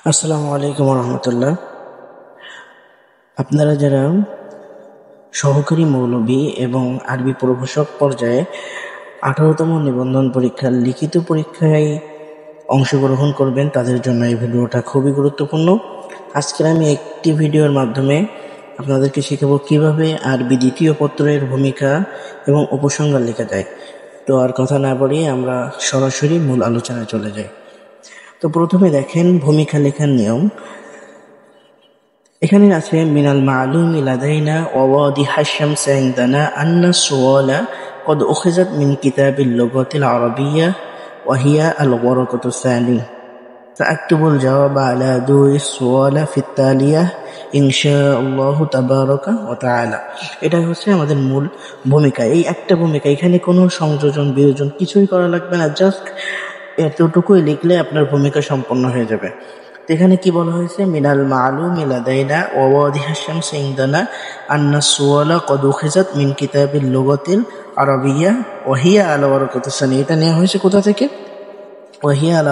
আসসালামু আলাইকুম রহমতুল্লাহ। আপনারা যারা সহকারী মৌলবী এবং আরবি প্রভাষক পর্যায়ে 18তম নিবন্ধন পরীক্ষার লিখিত পরীক্ষায় অংশগ্রহণ করবেন, তাদের জন্য এই ভিডিওটা খুবই গুরুত্বপূর্ণ। আজকের আমি একটি ভিডিওর মাধ্যমে আপনাদেরকে শেখাবো কিভাবে আরবি দ্বিতীয় পত্রের ভূমিকা এবং উপসংহার লেখা যায়। তো আর কথা না বাড়িয়ে আমরা সরাসরি মূল আলোচনায় চলে যাই। তো প্রথমে দেখেন ভূমিকা লেখার নিয়ম। এখানে আছে মিনাল মালুমি লাদাইনা ওয়াদিহা শামস ইনদানা আন্না সুওয়ালা قد أخذت من كتاب اللغة العربية وهي الورقة الثانية سأكتب الجواب على ضوء السؤال في التالية إن شاء الله تبارك وتعالى। এটা হচ্ছে আমাদের মূল ভূমিকা। এই একটা ভূমিকা, এখানে কোনো সংযোজন বিয়োজন কিছুই করা লাগবে না, জাস্ট এতটুকুই লিখলে আপনার ভূমিকা সম্পন্ন হয়ে যাবে। এখানে কি বলা হয়েছে? মিনাল মালুমি লাদাইনা ওয়াদিহা শামস ইনদানা আন্না সুওয়ালা কদ উখিযাত মিন কিতাবিল লুগাতিল আরাবিয়্যা ওয়া হিয়া আলা ওয়ারাকাতুস সানি। এটা নেওয়া হয়েছে কোথা থেকে? ওয়া হিয়া আলা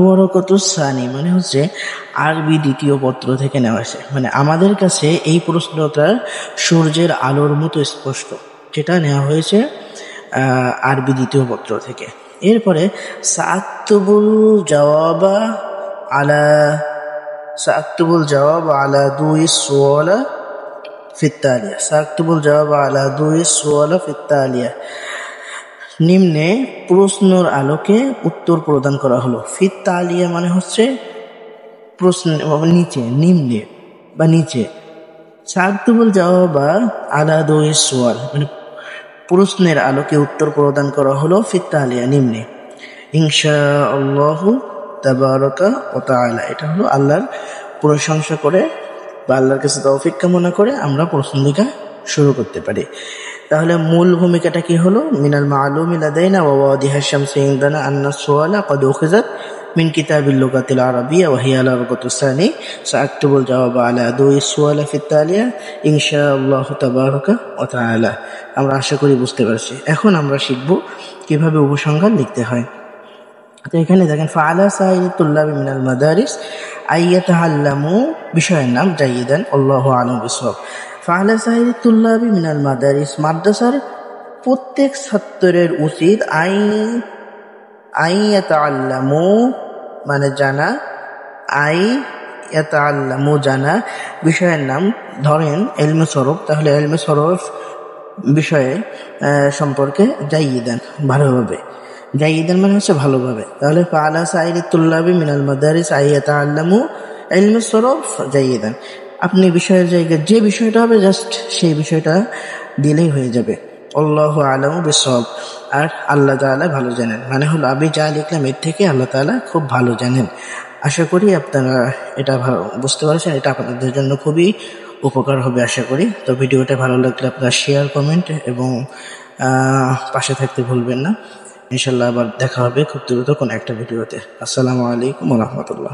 ওয়ারাকাতুস সানি মানে হচ্ছে আরবি দ্বিতীয় পত্র থেকে নেওয়া হয়েছে। মানে আমাদের কাছে এই প্রশ্নটা সূর্যের আলোর মতো স্পষ্ট, যেটা নেওয়া হয়েছে আরবি দ্বিতীয় পত্র থেকে। এরপরে সাআক্তুবুল জওয়াব আলা দুই সুওয়ালা ফিত্তালিয়া। সাআক্তুবুল জওয়াব আলা দুই সুওয়ালা ফিত্তালিয়া, নিম্নে প্রশ্নের আলোকে উত্তর প্রদান করা হলো। ফিত্তালিয়া মানে হচ্ছে প্রশ্ন নিচে, নিম্নে বা নিচে। সাআক্তুবুল জওয়াব আলা দুই সুওয়াল মানে প্রশ্নের আলোকে উত্তর প্রদান করা হলো ফিত্তালিয়া, নিম্নে। ইনশাআল্লাহু তাবারাকা ওয়া তাআলা, এটা হলো আল্লাহর প্রশংসা করে বা আল্লাহর কাছে তৌফিক কামনা করে আমরা প্রশ্ন লেখা শুরু করতে পারি। তাহলে মূল ভূমিকাটা কি হলো? মিনাল মালুমি লাদাইনা ওয়া ওয়াদিহা শামস ইনদানা আন্না সুওয়ালা কদ উখিযাত মিন কিতাবিল লুগাতিল আরাবিয়্যা ওয়া হিয়া আলা ওয়ারাকাতুস সানি সাআক্তুবুল জওয়াব আলা দুই সুওয়ালা ফিত্তালিয়া ইনশাআল্লাহু তাবারাকা ওয়া তাআলা। আমরা আশা করি বুঝতে পারছি। এখন আমরা শিখব কিভাবে উপসংহার লিখতে হয়। তো এখানে দেখেন ফাআলা সাইরি তুল্লাবি মিনাল মাদারিস আইয়াতাআল্লামু, বিষয়ের নাম জাইদান, আল্লাহু আ'লাম বিসওয়াব। ফাআলা সাইরি তুল্লাবি মিনাল মাদারিস, মাদ্রাসার প্রত্যেক ছাত্রের উচিত আইয়াতাআল্লামু মানে জানা, আইয়াতাআল্লামু জানা, বিষয়ের নাম ধরেন ইলমে সরফ, তাহলে ইলমে সরফ বিষয়ে সম্পর্কে জাইদান ভালোভাবে, জাইদান মানে হচ্ছে ভালোভাবে। তাহলে ফাআলা সাইরি তুল্লাবি মিনাল মাদারিস আইয়াতাআল্লামু ইলমে সরফ জাইদান, আপনি বিষয়ের জায়গায় যে বিষয়টা হবে জাস্ট সেই বিষয়টা দিলেই হয়ে যাবে। আল্লাহু আ'লামু বিসওয়াব, আর আল্লাহ তাআলা ভালো জানেন, মানে হলো আমি যা লিখলাম এর থেকে আল্লাহ তাআলা খুব ভালো জানেন। আশা করি আপনারা এটা বুঝতে পারছেন। এটা আপনাদের জন্য খুবই উপকার হবে আশা করি। তো ভিডিওটা ভালো লাগলে আপনারা শেয়ার, কমেন্ট এবং পাশে থাকতে ভুলবেন না। ইনশাল্লাহ আবার দেখা হবে খুব দ্রুত কোনো একটা ভিডিওতে। আসসালামু আলাইকুম ওয়া রাহমাতুল্লাহ।